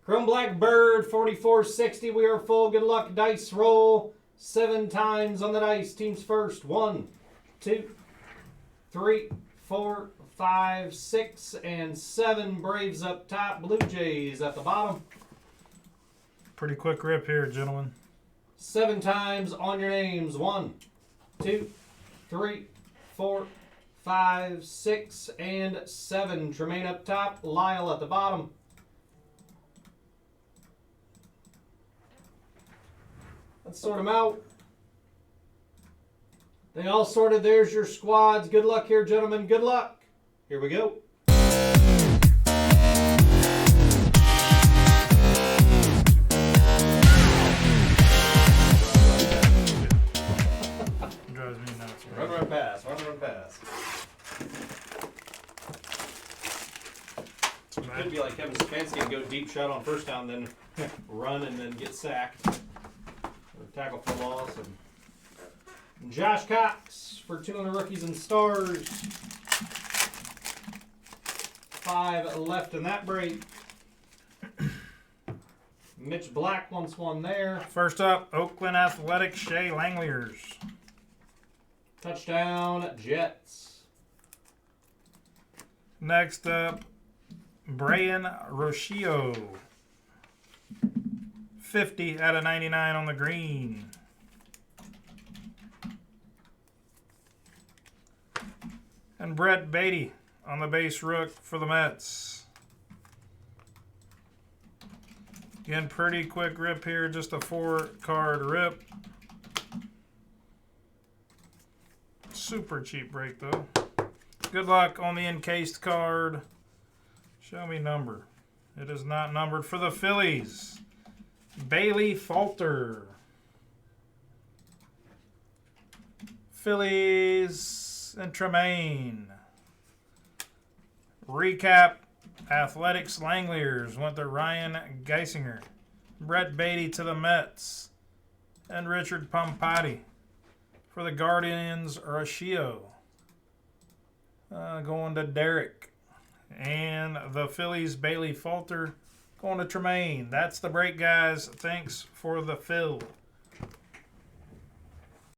Chrome Black Bird, 4460. We are full. Good luck. Dice roll. 7 times on the dice. Teams first. 1, 2, 3, 4, 5, 6, and 7. Braves up top. Blue Jays at the bottom. Pretty quick rip here, gentlemen. 7 times on your names. 1, 2, 3, 4, 5, 6, and 7. Tremaine up top. Lyle at the bottom. Let's sort them out. They all sorted. There's your squads. Good luck here, gentlemen. Good luck. Here we go. Drives me nuts. Run pass. Run pass. Could be like Kevin Stefanski and go deep shot on first down, then run and then get sacked. Or tackle for loss. And Josh Cox for 200 rookies and stars. 5 left in that break. Mitch Black wants one there. First up, Oakland Athletics, Shea Langeliers. Touchdown, Jets. Next up, Brian Rocio. 50 out of 99 on the green. And Brett Beatty on the base rook for the Mets. Again, pretty quick rip here, just a 4-card rip. Super cheap break though. Good luck on the encased card. Show me number. It is not numbered for the Phillies. Bailey Falter. Phillies and Tremaine. Recap. Athletics Langeliers went to Ryan Geisinger. Brett Beatty to the Mets. And Richard Pompati. For the Guardians, Rocio. Going to Derek. And the Phillies, Bailey Falter, going to Tremaine. That's the break, guys. Thanks for the fill.